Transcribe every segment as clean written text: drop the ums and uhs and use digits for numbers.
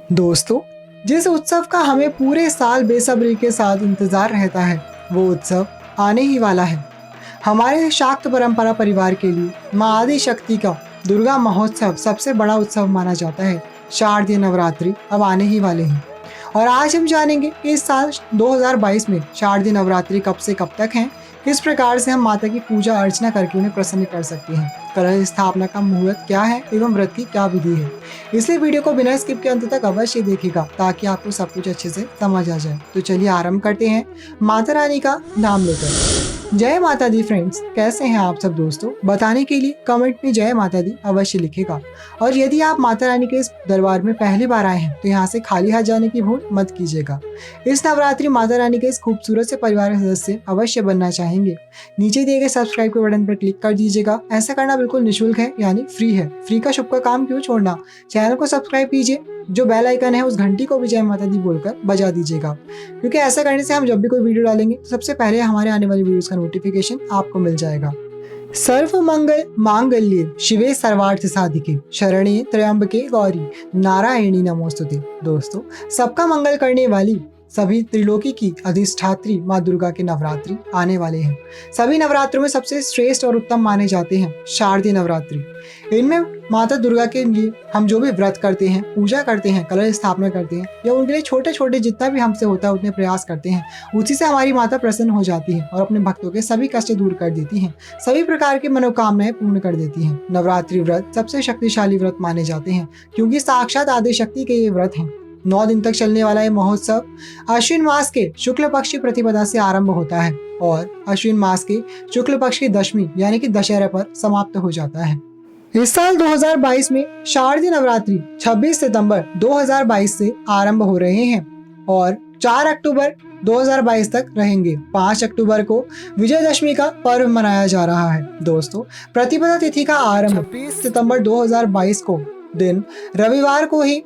दोस्तों, जिस उत्सव का हमें पूरे साल बेसब्री के साथ इंतजार रहता है, वो उत्सव आने ही वाला है। हमारे शाक्त परंपरा परिवार के लिए माँ आदि शक्ति का दुर्गा महोत्सव सबसे बड़ा उत्सव माना जाता है। शारदीय नवरात्रि अब आने ही वाले हैं और आज हम जानेंगे कि इस साल 2022 में शारदीय नवरात्रि कब से कब तक हैं, किस प्रकार से हम माता की पूजा अर्चना करके उन्हें प्रसन्न कर सकते हैं, कलश स्थापना का मुहूर्त क्या है एवं व्रत की क्या विधि है। इसलिए वीडियो को बिना स्किप के अंत तक अवश्य देखिएगा ताकि आपको सब कुछ अच्छे से समझ आ जाए। तो चलिए आरंभ करते हैं माता रानी का नाम लेकर। जय माता दी फ्रेंड्स, कैसे हैं आप सब दोस्तों? बताने के लिए कमेंट में जय माता दी अवश्य लिखेगा। और यदि आप माता रानी के इस दरबार में पहली बार आए हैं तो यहाँ से खाली हाथ जाने की भूल मत कीजिएगा। इस नवरात्रि माता रानी के इस खूबसूरत से परिवार के सदस्य अवश्य बनना चाहेंगे, नीचे दिए गए सब्सक्राइब के बटन पर क्लिक कर दीजिएगा। ऐसा करना बिल्कुल निःशुल्क है, यानी फ्री है। फ्री का शुभ का काम क्यों छोड़ना, चैनल को सब्सक्राइब कीजिए, जो बेल आइकन है उस घंटी को भी जय माता दी बोलकर बजा दीजिएगा, क्योंकि ऐसा करने से हम जब भी कोई वीडियो डालेंगे तो सबसे पहले हमारे आने वाली वीडियोस का नोटिफिकेशन आपको मिल जाएगा। सर्व मंगल मांगल्ये शिवे सर्वार्थ साधिके शरण्ये त्र्यंबके गौरी नारायणी नमोस्तुते। दोस्तों, सबका मंगल करने वाली सभी त्रिलोकी की अधिष्ठात्री माँ दुर्गा के नवरात्रि आने वाले हैं। सभी नवरात्रों में सबसे श्रेष्ठ और उत्तम माने जाते हैं शारदीय नवरात्रि। इनमें माता दुर्गा के लिए हम जो भी व्रत करते हैं, पूजा करते हैं, कलश स्थापना करते हैं या उनके लिए छोटे छोटे जितना भी हमसे होता है उतने प्रयास करते हैं, उसी से हमारी माता प्रसन्न हो जाती है और अपने भक्तों के सभी कष्ट दूर कर देती हैं, सभी प्रकार की मनोकामनाएं पूर्ण कर देती हैं। नवरात्रि व्रत सबसे शक्तिशाली व्रत माने जाते हैं क्योंकि साक्षात आदि शक्ति के ये व्रत हैं। 9 दिन तक चलने वाला ये महोत्सव अश्विन मास के शुक्ल पक्ष की प्रतिपदा से आरंभ होता है और अश्विन मास के शुक्ल पक्ष की दशमी यानी कि दशहरा पर समाप्त हो जाता है। इस साल 2022 में शारदीय नवरात्रि 26 सितंबर 2022 से आरंभ हो रहे हैं और 4 अक्टूबर 2022 तक रहेंगे। 5 अक्टूबर को विजयदशमी का पर्व मनाया जा रहा है। दोस्तों, प्रतिपदा तिथि का आरंभ 26 सितंबर 2022 को दिन रविवार को ही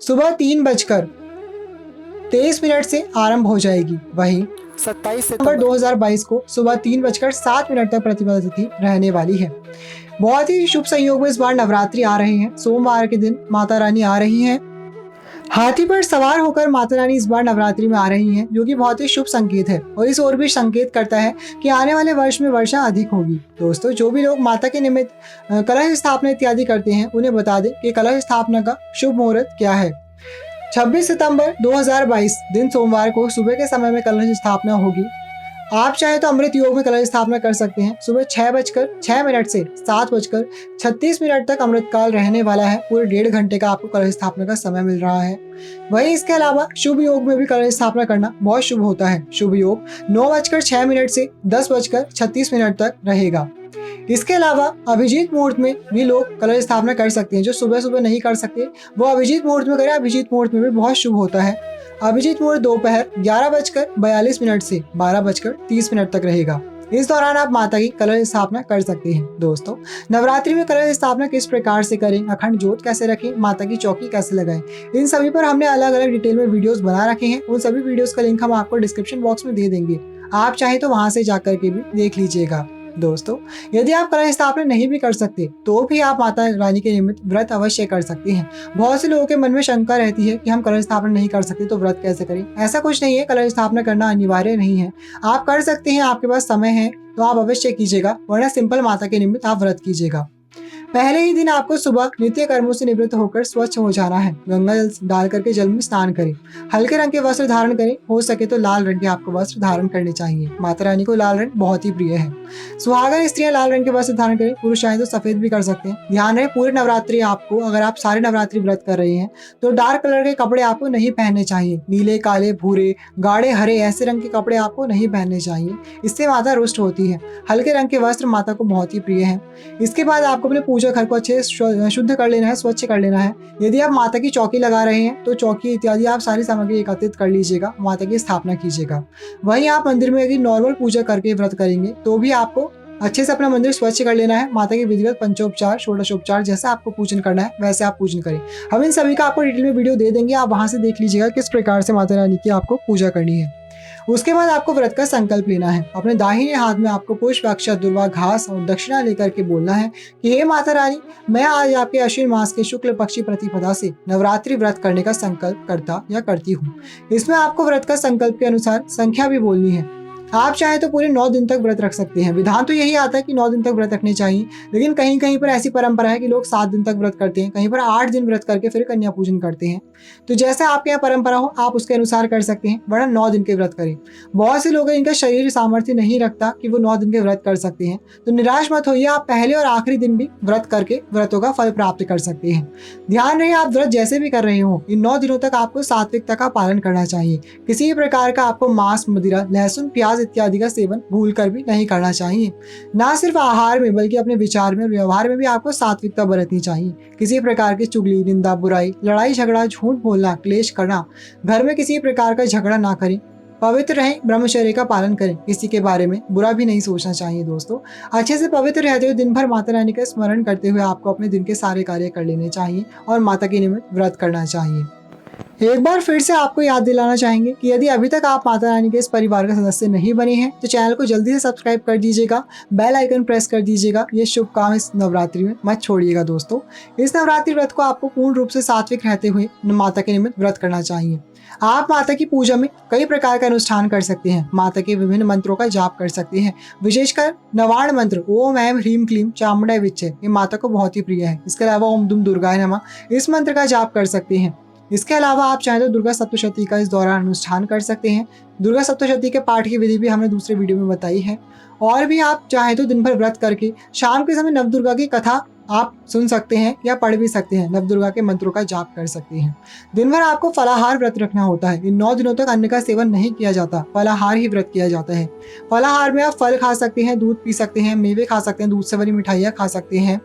सुबह 3:23 से आरंभ हो जाएगी। वहीं 27 सितंबर 2022 को सुबह 3:07 तक प्रतिपदा तिथि रहने वाली है। बहुत ही शुभ संयोग में इस बार नवरात्रि आ रहे हैं। सोमवार के दिन माता रानी आ रही हैं। हाथी पर सवार होकर माता रानी इस बार नवरात्रि में आ रही हैं, जो कि बहुत ही शुभ संकेत है और इस ओर भी संकेत करता है कि आने वाले वर्ष में वर्षा अधिक होगी। दोस्तों, जो भी लोग माता के निमित्त कलश स्थापना इत्यादि करते हैं उन्हें बता दें कि कलश स्थापना का शुभ मुहूर्त क्या है। 26 सितंबर 2022 दिन सोमवार को सुबह के समय में कलश स्थापना होगी। आप चाहे तो अमृत योग में कलश स्थापना कर सकते हैं। सुबह 6:06 से 7:36 तक अमृत काल रहने वाला है। पूरे 1.5 घंटे का आपको कलश स्थापना का समय मिल रहा है। वहीं इसके अलावा शुभ योग में भी कलश स्थापना करना बहुत शुभ होता है। शुभ योग 9:06 से 10:36 तक रहेगा। इसके अलावा अभिजीत मुहूर्त में भी लोग कलश स्थापना कर सकते हैं। जो सुबह सुबह नहीं कर सकते वो अभिजीत मुहूर्त में करें। अभिजीत मुहूर्त में भी बहुत शुभ होता है। अभिजीत मुहूर्त दोपहर 11:42 से 12:30 तक रहेगा। इस दौरान आप माता की कलश स्थापना कर सकते हैं। दोस्तों, नवरात्रि में कलश स्थापना किस प्रकार से करें, अखंड ज्योत कैसे रखें, माता की चौकी कैसे लगाएं, इन सभी पर हमने अलग अलग डिटेल में वीडियोस बना रखे हैं। उन सभी वीडियोस का लिंक हम आपको डिस्क्रिप्शन बॉक्स में दे देंगे। आप चाहे तो वहां से जाकर के भी देख लीजिएगा। दोस्तों, यदि आप कलश स्थापना नहीं भी कर सकते तो भी आप माता रानी के निमित्त व्रत अवश्य कर सकते हैं। बहुत से लोगों के मन में शंका रहती है कि हम कलश स्थापना नहीं कर सकते तो व्रत कैसे करें। ऐसा कुछ नहीं है, कलश स्थापना करना अनिवार्य नहीं है। आप कर सकते हैं, आपके पास समय है तो आप अवश्य कीजिएगा, वरना सिंपल माता के निमित्त आप व्रत कीजिएगा। पहले ही दिन आपको सुबह नित्य कर्मों से निवृत्त होकर स्वच्छ हो जाना है। गंगा जल डाल करके जल में स्नान करें। हल्के रंग के वस्त्र धारण करें, हो सके तो लाल रंग के आपको वस्त्र धारण करने चाहिए। माता रानी को लाल रंग बहुत ही प्रिय है। सुहागन स्त्रियां लाल रंग के वस्त्र धारण करें, पुरुष चाहे तो सफेद भी कर सकते हैं। ध्यान रहे, पूरे नवरात्रि आपको, अगर आप सारे नवरात्रि व्रत कर रहे हैं तो डार्क कलर के कपड़े आपको नहीं पहनने चाहिए। नीले, काले, भूरे, गाढ़े हरे ऐसे रंग के कपड़े आपको नहीं पहनने चाहिए, इससे माता रुष्ट होती है। हल्के रंग के वस्त्र माता को बहुत ही प्रिय है। इसके बाद आपको अपने पूजा घर को अच्छे शुद्ध कर लेना है, स्वच्छ कर लेना है। यदि आप माता की चौकी लगा रहे हैं तो चौकी इत्यादि आप सारी सामग्री एकत्रित कर लीजिएगा, माता की स्थापना कीजिएगा। वहीं आप मंदिर में यदि नॉर्मल पूजा करके व्रत करेंगे तो भी आपको अच्छे से अपना मंदिर स्वच्छ कर लेना है। माता के विधिवत पंचोपचार, षोडशोपचार जैसा आपको पूजन करना है वैसे आप पूजन करें। हम इन सभी का आपको डिटेल में वीडियो दे देंगे, आप वहां से देख लीजिएगा किस प्रकार से माता रानी की आपको पूजा करनी है। उसके बाद आपको व्रत का संकल्प लेना है। अपने दाहिने हाथ में आपको पुष्प, अक्षत, दुर्वा, घास और दक्षिणा लेकर के बोलना है कि हे माता रानी, मैं आज आपके अश्विन मास के शुक्ल पक्षी प्रतिपदा से नवरात्रि व्रत करने का संकल्प करता या करती हूँ। इसमें आपको व्रत का संकल्प के अनुसार संख्या भी बोलनी है। आप चाहे तो पूरे 9 दिन तक व्रत रख सकते हैं। विधान तो यही आता है कि 9 दिन तक व्रत रखने चाहिए, लेकिन कहीं कहीं पर ऐसी परंपरा है कि लोग 7 दिन तक व्रत करते हैं, कहीं पर 8 दिन व्रत करके फिर कन्या पूजन करते हैं। तो जैसे आपके यहाँ परंपरा हो आप उसके अनुसार कर सकते हैं, वरना 9 दिन के व्रत करें। बहुत से लोग हैं इनका शरीर सामर्थ्य नहीं रखता कि वो 9 दिन के व्रत कर सकते हैं, तो निराश मत होइए, आप पहले और आखिरी दिन भी व्रत करके व्रतों का फल प्राप्त कर सकते हैं। ध्यान रहे आप व्रत जैसे भी कर रहे हो, इन 9 दिनों तक आपको सात्विकता का पालन करना चाहिए। किसी भी प्रकार का आपको मांस, मदिरा, लहसुन, प्याज इत्यादि का सेवन भूल कर भी नहीं करना चाहिए। ना सिर्फ आहार में बल्कि अपने विचार में और व्यवहार में भी आपको सात्विकता बरतनी चाहिए। किसी प्रकार की चुगली, निंदा, बुराई, लड़ाई झगड़ा, झूठ बोलना, क्लेश करना, घर में किसी प्रकार का झगड़ा ना करें। पवित्र रहें, ब्रह्मचर्य का पालन करें, किसी के बारे में बुरा भी नहीं सोचना चाहिए। दोस्तों, अच्छे से पवित्र रहते हुए दिन भर माता रानी का स्मरण करते हुए आपको अपने दिन के सारे कार्य कर लेने चाहिए और माता के निमित्त व्रत करना चाहिए। एक बार फिर से आपको याद दिलाना चाहेंगे कि यदि अभी तक आप माता रानी के इस परिवार का सदस्य नहीं बने हैं तो चैनल को जल्दी से सब्सक्राइब कर दीजिएगा, बेल आइकन प्रेस कर दीजिएगा। ये शुभ काम इस नवरात्रि में मत छोड़िएगा। दोस्तों, इस नवरात्रि व्रत को आपको पूर्ण रूप से सात्विक रहते हुए माता के निमित्त व्रत करना चाहिए। आप माता की पूजा में कई प्रकार का अनुष्ठान कर सकते हैं, माता के विभिन्न मंत्रों का जाप कर सकते हैं। विशेषकर नवाण मंत्र ओम ऐं ह्रीं क्लीं चामुंडाय विच्चे ये माता को बहुत ही प्रिय है। इसके अलावा ओम दुम दुर्गाय नमः इस मंत्र का जाप कर सकते हैं। इसके अलावा आप चाहे तो दुर्गा सप्तशती का इस दौरान अनुष्ठान कर सकते हैं। दुर्गा सप्तशती के पाठ की विधि भी हमने दूसरे वीडियो में बताई है। और भी आप चाहे तो दिन भर व्रत करके शाम के समय नवदुर्गा की कथा आप सुन सकते हैं या पढ़ भी सकते हैं, नवदुर्गा के मंत्रों का जाप कर सकते हैं। दिन भर आपको फलाहार व्रत रखना होता है। इन 9 दिनों तक अन्न का सेवन नहीं किया जाता, फलाहार ही व्रत किया जाता है। फलाहार में आप फल खा सकते हैं, दूध पी सकते हैं, मेवे खा सकते हैं, दूध से बनी मिठाइयाँ खा सकते हैं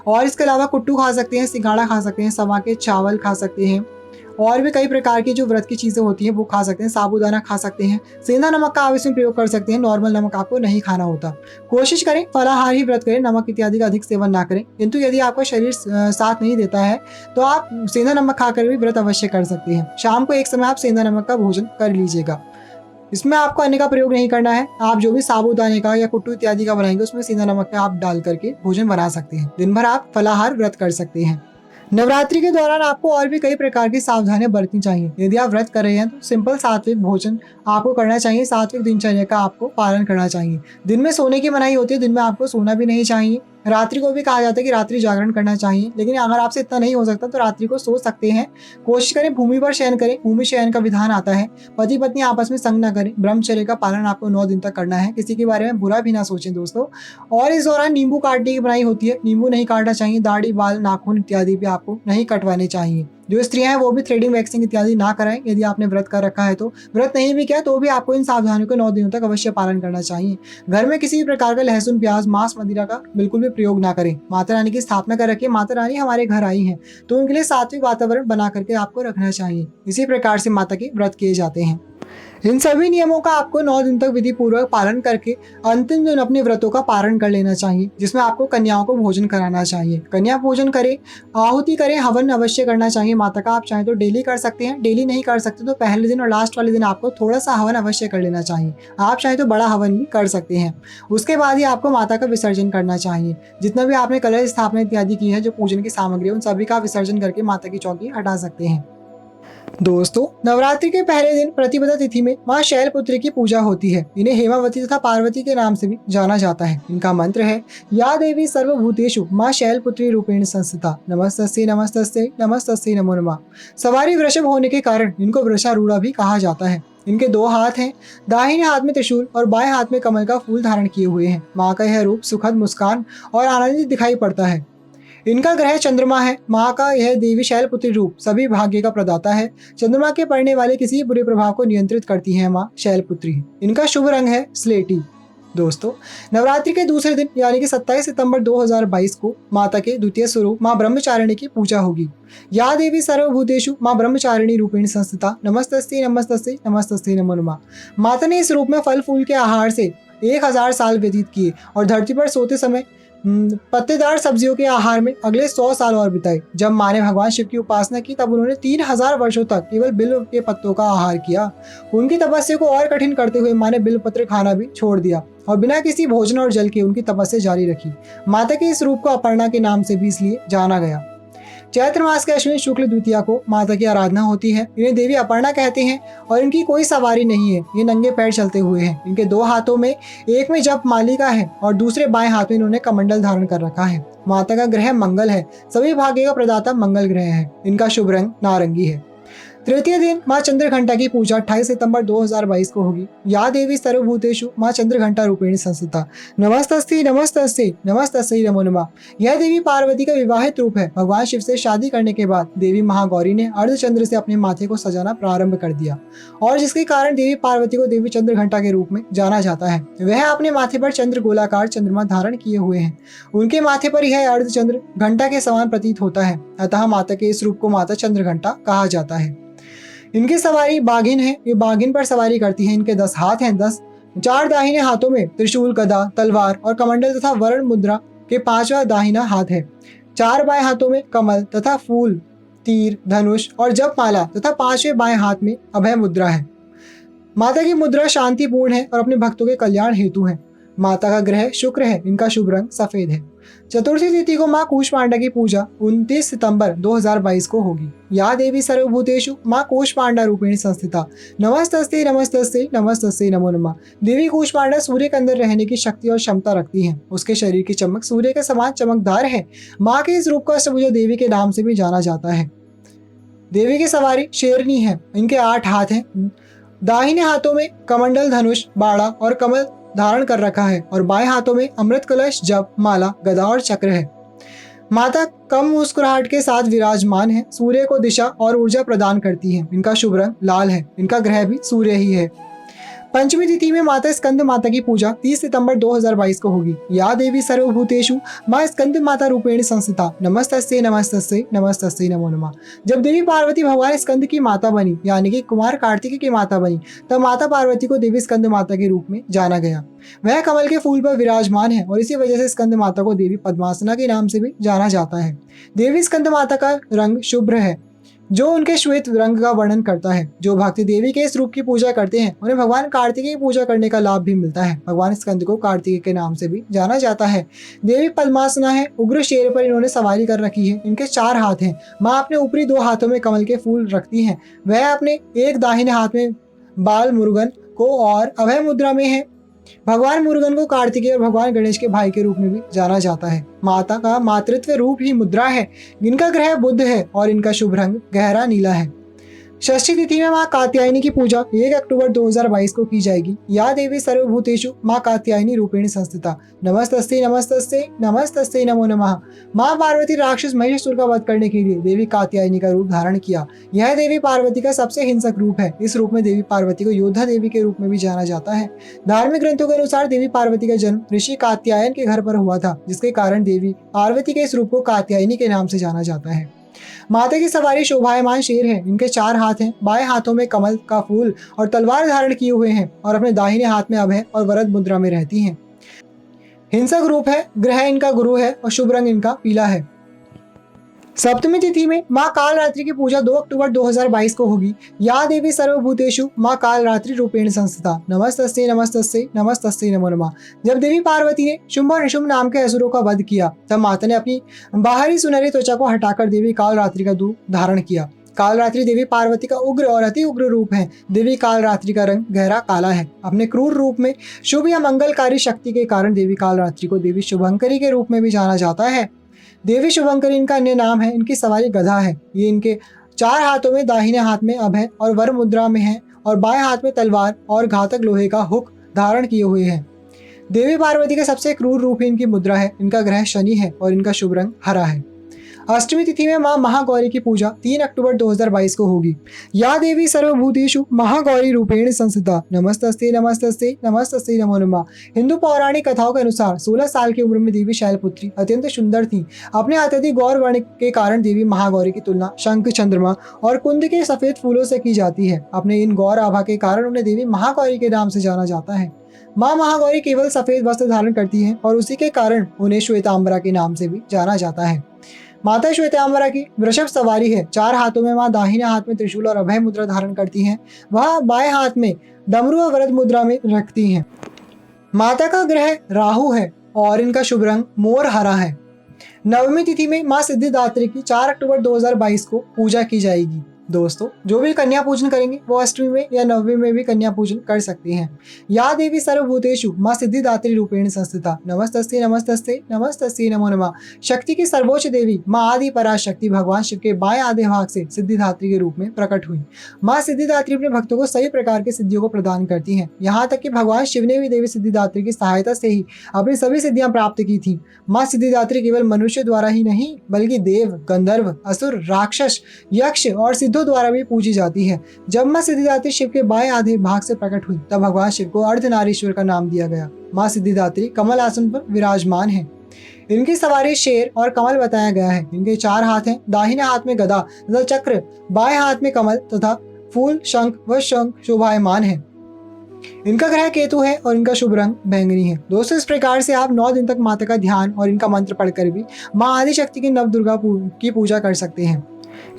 और इसके अलावा कुट्टू खा सकते हैं, सिंघाड़ा खा सकते हैं, सवा के चावल खा सकते हैं और भी कई प्रकार की जो व्रत की चीजें होती हैं वो खा सकते हैं। साबूदाना खा सकते हैं, सेंधा नमक का आप इसमें प्रयोग कर सकते हैं, नॉर्मल नमक आपको नहीं खाना होता। कोशिश करें फलाहार ही व्रत करें, नमक इत्यादि का अधिक सेवन ना करें। किंतु यदि आपका शरीर साथ नहीं देता है तो आप सेंधा नमक खाकर भी व्रत अवश्य कर सकते हैं। शाम को एक समय आप सेंधा नमक का भोजन कर लीजिएगा। इसमें आपको अन्न का प्रयोग नहीं करना है। आप जो भी साबूदाने का या कुट्टू इत्यादि का बनाएंगे उसमें सेंधा नमक का आप डाल करके भोजन बना सकते हैं। दिन भर आप फलाहार व्रत कर सकते हैं। नवरात्रि के दौरान आपको और भी कई प्रकार की सावधानियां बरतनी चाहिए। यदि आप व्रत कर रहे हैं तो सिंपल सात्विक भोजन आपको करना चाहिए, सात्विक दिनचर्या का आपको पालन करना चाहिए। दिन में सोने की मनाही होती है, दिन में आपको सोना भी नहीं चाहिए। रात्रि को भी कहा जाता है कि रात्रि जागरण करना चाहिए, लेकिन अगर आपसे इतना नहीं हो सकता तो रात्रि को सो सकते हैं। कोशिश करें भूमि पर शयन करें, भूमि शयन का विधान आता है। पति पत्नी आपस में संग न करें। ब्रह्मचर्य का पालन आपको 9 दिन तक करना है, किसी के बारे में बुरा भी ना सोचें दोस्तों। और इस दौरान नींबू काटने की मनाही होती है, नींबू नहीं काटना चाहिए। दाढ़ी, बाल, नाखून इत्यादि भी आपको नहीं कटवाने चाहिए। जो स्त्रियां हैं वो भी थ्रेडिंग, वैक्सिंग इत्यादि ना कराएं। यदि आपने व्रत कर रखा है तो व्रत नहीं भी किया तो भी आपको इन सावधानियों को 9 दिनों तक अवश्य पालन करना चाहिए। घर में किसी भी प्रकार का लहसुन, प्याज, मांस, मदिरा का बिल्कुल भी प्रयोग ना करें। माता रानी की स्थापना कर रखिए, माता रानी हमारे घर आई हैं तो उनके लिए सात्विक वातावरण बना करके आपको रखना चाहिए। इसी प्रकार से माता के व्रत किए जाते हैं। इन सभी नियमों का आपको 9 दिन तक विधि पूर्वक पालन करके अंतिम दिन अपने व्रतों का पारण कर लेना चाहिए, जिसमें आपको कन्याओं को भोजन कराना चाहिए। कन्या भोजन करें, आहुति करें, हवन अवश्य करना चाहिए माता का। आप चाहें तो डेली कर सकते हैं, डेली नहीं कर सकते तो पहले दिन और लास्ट वाले दिन आपको थोड़ा सा हवन अवश्य कर लेना चाहिए। आप चाहें तो बड़ा हवन भी कर सकते हैं। उसके बाद ही आपको माता का विसर्जन करना चाहिए। जितना भी आपने कलश स्थापना इत्यादि की है, जो पूजन की सामग्री है, उन सभी का विसर्जन करके माता की चौकी हटा सकते हैं। दोस्तों, नवरात्रि के पहले दिन प्रतिपदा तिथि में माँ शैलपुत्री की पूजा होती है। इन्हें हेमावती तथा पार्वती के नाम से भी जाना जाता है। इनका मंत्र है या देवी सर्वभूतेषु माँ शैलपुत्री रूपेण संस्थिता नमस्तस्यै नमस्तस्यै नमस्तस्यै नमो नमः। सवारी वृषभ होने के कारण इनको वृषारूढ़ा भी कहा जाता है। इनके 2 हाथ हैं, दाहिने हाथ में त्रिशूल और बाएं हाथ में कमल का फूल धारण किए हुए हैं। माँ का यह रूप सुखद, मुस्कान और आनंदित दिखाई पड़ता है। इनका ग्रह चंद्रमा है। माँ का यह देवी शैलपुत्री रूप सभी भाग्य का प्रदाता है। चंद्रमा के पड़ने वाले किसी बुरे प्रभाव को नियंत्रित करती है माँ शैलपुत्री। इनका शुभ रंग है स्लेटी। दोस्तों, नवरात्रि के दूसरे दिन यानी कि 27 सितंबर 2022 को माता के द्वितीय स्वरूप माँ ब्रह्मचारिणी की पूजा होगी। या देवी सर्वभूतेषु माँ ब्रह्मचारिणी रूपेण संस्थिता नमस्तस्यै नमस्तस्यै नमस्तस्यै नमो नमः। माता ने इस रूप में फल फूल के आहार से 1000 साल व्यतीत किए और धरती पर सोते समय पत्तेदार सब्जियों के आहार में अगले 100 साल और बिताए। जब माँ ने भगवान शिव की उपासना की तब उन्होंने 3000 वर्षों तक केवल बिल्व के पत्तों का आहार किया। उनकी तपस्या को और कठिन करते हुए माँ ने बिल्व पत्र खाना भी छोड़ दिया और बिना किसी भोजन और जल के उनकी तपस्या जारी रखी। माता के इस रूप को अपर्णा के नाम से भी इसलिए जाना गया। चैत्र मास के अश्विन शुक्ल द्वितीया को माता की आराधना होती है। इन्हें देवी अपर्णा कहते हैं और इनकी कोई सवारी नहीं है। ये नंगे पैर चलते हुए हैं। इनके 2 हाथों में, एक में जप मालिका है और दूसरे बाएं हाथ में इन्होंने कमंडल धारण कर रखा है। माता का ग्रह मंगल है। सभी भाग्य का प्रदाता मंगल ग्रह है। इनका शुभ रंग नारंगी है। तृतीय दिन माँ चंद्रघंटा की पूजा 28 सितंबर 2022 को होगी। या देवी सर्वभूतेषु माँ चंद्रघंटा रूपेण संस्थिता। नमस्तस्यै नमस्तस्यै नमस्तस्यै नमो नमः। यह देवी पार्वती का विवाहित रूप है। भगवान शिव से शादी करने के बाद देवी महागौरी ने अर्धचंद्र से अपने माथे को सजाना प्रारंभ कर दिया और जिसके कारण देवी पार्वती को देवी चंद्रघंटा के रूप में जाना जाता है। वह अपने माथे पर चंद्र गोलाकार चंद्रमा धारण किए हुए हैं। उनके माथे पर यह अर्धचंद्र घंटा के समान प्रतीत होता है, अतः माता के इस रूप को माता चंद्रघंटा कहा जाता है। इनकी सवारी बाघिन है। ये बाघिन पर सवारी करती है। इनके 10 हाथ हैं। 4 दाहिने हाथों में त्रिशूल, गदा, तलवार और कमंडल तथा वर्ण मुद्रा के 5वां दाहिना हाथ है। 4 बाएं हाथों में कमल तथा फूल, तीर, धनुष और जप माला तथा 5वें बाएं हाथ में अभय मुद्रा है। माता की मुद्रा शांतिपूर्ण है और अपने भक्तों के कल्याण हेतु है। माता का ग्रह शुक्र है। इनका शुभ रंग सफेद है। चतुर्थी तिथि को माँ कूष्मांडा की पूजा 29 सितंबर 2022 को होगी। या देवी सर्वभूतेषु माँ कूष्मांडा रूपेण संस्थिता। नमस्तस्यै नमस्तस्यै नमस्तस्यै नमो नमः। देवी कूष्मांडा सूर्य के अंदर रहने की शक्ति और क्षमता रखती हैं। उसके शरीर की चमक सूर्य के समान चमकदार है। माँ के इस रूप को अष्टभुजा देवी के नाम से भी जाना जाता है। देवी की सवारी शेरनी है। इनके 8 हाथ हैं। दाहिने हाथों में कमंडल, धनुष, बाड़ा और कमल धारण कर रखा है और बाएं हाथों में अमृत कलश, जप माला, गदा और चक्र है। माता कम मुस्कुराहट के साथ विराजमान है। सूर्य को दिशा और ऊर्जा प्रदान करती है। इनका शुभ रंग लाल है। इनका ग्रह भी सूर्य ही है। पंचमी तिथि में माता स्कंद माता की पूजा 30 सितंबर 2022 को होगी। या देवी सर्वभूतेषु माँ स्कंद माता रूपेण संस्थिता। नमस्तस्यै नमस्तस्यै नमस्तस्यै नमो नमः। जब देवी पार्वती भगवान स्कंद की माता बनी, यानी कि कुमार कार्तिकेय की माता बनी, तब माता पार्वती को देवी स्कंद माता के रूप में जाना गया। वह कमल के फूल पर विराजमान है और इसी वजह से स्कंद माता को देवी पद्मासना के नाम से भी जाना जाता है। देवी स्कंद माता का रंग शुभ्र है, जो उनके श्वेत रंग का वर्णन करता है। जो भक्त देवी के इस रूप की पूजा करते हैं उन्हें भगवान कार्तिकेय की पूजा करने का लाभ भी मिलता है। भगवान स्कंद को कार्तिकेय के नाम से भी जाना जाता है। देवी पद्मासना है। उग्र शेर पर इन्होंने सवारी कर रखी है। इनके 4 हाथ हैं। माँ अपने ऊपरी 2 हाथों में कमल के फूल रखती हैं। वह अपने एक दाहिने हाथ में बाल मुरुगन को और अभय मुद्रा में है। भगवान मुरुगन को कार्तिकेय और भगवान गणेश के भाई के रूप में भी जाना जाता है। माता का मातृत्व रूप ही मुद्रा है। इनका ग्रह बुध है और इनका शुभ रंग गहरा नीला है। षष्ठी तिथि में माँ कात्यायनी की पूजा 1 अक्टूबर 2022 को की जाएगी। या देवी सर्वभूतेषु माँ कात्यायनी रूपेण संस्थिता। नमस्तस्यै नमस्तस्यै नमस्तस्यै नमो नमः। माँ पार्वती राक्षस महिषासुर का वध करने के लिए देवी कात्यायनी का रूप धारण किया। यह देवी पार्वती का सबसे हिंसक रूप है। इस रूप में देवी पार्वती को योद्धा देवी के रूप में भी जाना जाता है। धार्मिक ग्रंथों के अनुसार देवी पार्वती का जन्म ऋषि कात्यायन के घर पर हुआ था, जिसके कारण देवी पार्वती के इस रूप को कात्यायनी के नाम से जाना जाता है। माता की सवारी शोभायमान शेर है। इनके 4 हाथ हैं। बाएं हाथों में कमल का फूल और तलवार धारण किए हुए हैं और अपने दाहिने हाथ में अभय और वरद मुद्रा में रहती हैं। हिंसक रूप है। ग्रह इनका गुरु है और शुभ रंग इनका पीला है। सप्तमी तिथि में माँ कालरात्रि की पूजा 2 अक्टूबर 2022 को होगी। या देवी सर्वभूतेषु माँ कालरात्रि रूपेण संस्थिता। नमस्तस्यै नमस्तस्यै नमस्तस्यै नमो नमः। जब देवी पार्वती ने शुंभ और निशुंभ नाम के असुरों का वध किया, तब माता ने अपनी बाहरी सुनहरी त्वचा को हटाकर देवी कालरात्रि का रूप धारण किया। कालरात्रि देवी पार्वती का उग्र और अति उग्र रूप है। देवी कालरात्रि का रंग गहरा काला है। अपने क्रूर रूप में शुभ या मंगलकारी शक्ति के कारण देवी कालरात्रि को देवी शुभंकरी के रूप में भी जाना जाता है। देवी शुभंकरी इनका अन्य नाम है। इनकी सवारी गधा है। ये इनके 4 हाथों में दाहिने हाथ में अभय और वर मुद्रा में है और बाएं हाथ में तलवार और घातक लोहे का हुक धारण किए हुए हैं। देवी पार्वती का सबसे क्रूर रूप ही इनकी मुद्रा है। इनका ग्रह शनि है और इनका शुभ रंग हरा है। अष्टमी तिथि में मां महागौरी की पूजा 3 अक्टूबर 2022 को होगी। या देवी सर्वभूतेषु महागौरी रूपेण संस्थिता नमस्तस्ते नमस्तस्ते नमस्तस्ते नमो नमः। हिंदू पौराणिक कथाओं के अनुसार 16 साल की उम्र में देवी शैलपुत्री अत्यंत सुंदर थी। अपने अत्यधिक गौर वर्ण के कारण देवी महागौरी की तुलना शंख, चंद्रमा और कुंद के सफेद फूलों से की जाती है। अपने इन गौर आभा के कारण उन्हें देवी महागौरी के नाम से जाना जाता है। मां महागौरी केवल सफेद वस्त्र धारण करती हैं और उसी के कारण उन्हें श्वेतांबरा के नाम से भी जाना जाता है। माता श्वेतांबरा की वृषभ सवारी है। 4 हाथों में मां दाहिने हाथ में त्रिशूल और अभय मुद्रा धारण करती हैं। वह बाएं हाथ में डमरू और वरद मुद्रा में रखती हैं। माता का ग्रह राहु है और इनका शुभ रंग मोर हरा है। नवमी तिथि में मां सिद्धिदात्री की 4 अक्टूबर 2022 को पूजा की जाएगी। दोस्तों, जो भी कन्या पूजन करेंगे वो अष्टमी में या नवमी में भी कन्या पूजन कर सकते हैं। या देवी सर्वभूतेषु मां सिद्धिदात्री रूपेण संस्थिता नमस्तस्ते नमस्तस्ते नमस्तस्ते नमो नमः। शक्ति की सर्वोच्च देवी मां आदि पराशक्ति भगवान शिव के बाएं आधे भाग से सिद्धिदात्री के रूप में प्रकट हुई। मां सिद्धिदात्री अपने भक्तों को सभी प्रकार की सिद्धियों को प्रदान करती हैं। यहाँ तक कि भगवान शिव ने भी देवी सिद्धिदात्री की सहायता से ही अपनी सभी सिद्धियां प्राप्त की थी। मां सिद्धिदात्री केवल मनुष्य द्वारा ही नहीं बल्कि देव, गंधर्व, असुर, राक्षस, यक्ष और सिद्धों द्वारा भी पूजी जाती है। जब मां सिद्धिदात्री शिव के बाएं आधे भाग से प्रकट हुई तब भगवान शिव को अर्धनारीश्वर का नाम दिया गया। मां सिद्धिदात्री कमल आसन पर विराजमान है। इनकी सवारी शेर और कमल बताया गया है। इनके 4 हाथ हैं। दाहिने हाथ में गदा तथा चक्र, बाएं हाथ में कमल तथा फूल, शंख व शंख शोभायमान है। इनका ग्रह केतु है और इनका शुभ रंग बैंगनी है। दोस्तों, इस प्रकार से आप 9 दिन तक माता का ध्यान और इनका मंत्र पढ़कर भी मां आदि शक्ति की नव दुर्गा की पूजा कर सकते हैं।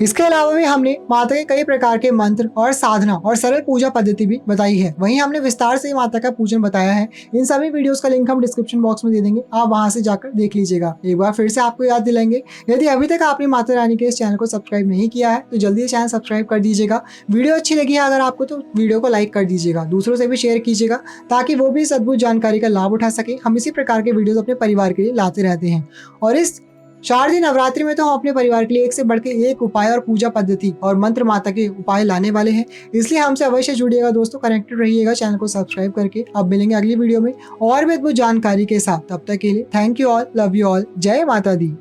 इसके अलावा भी हमने माता के कई प्रकार के मंत्र और साधना और सरल पूजा पद्धति भी बताई है। वहीं हमने विस्तार से माता का पूजन बताया है। इन सभी वीडियोस का लिंक हम डिस्क्रिप्शन बॉक्स में दे देंगे, आप वहां से जाकर देख लीजिएगा। एक बार फिर से आपको याद दिलाएंगे, यदि अभी तक आपने माता रानी के इस चैनल को सब्सक्राइब नहीं किया है तो जल्दी चैनल सब्सक्राइब कर दीजिएगा। वीडियो अच्छी लगी है अगर आपको तो वीडियो को लाइक कर दीजिएगा, दूसरों से भी शेयर कीजिएगा ताकि वो भी इस अद्भुत जानकारी का लाभ उठा सके। हम इसी प्रकार के वीडियोस अपने परिवार के लिए लाते रहते हैं और इस शारदीय नवरात्रि में तो हम अपने परिवार के लिए एक से बढ़ के एक उपाय और पूजा पद्धति और मंत्र माता के उपाय लाने वाले हैं। इसलिए हमसे अवश्य जुड़िएगा दोस्तों, कनेक्टेड रहिएगा चैनल को सब्सक्राइब करके। अब मिलेंगे अगली वीडियो में और भी अद्भुत जानकारी के साथ। तब तक के लिए thank you all, love you all, जय माता दी।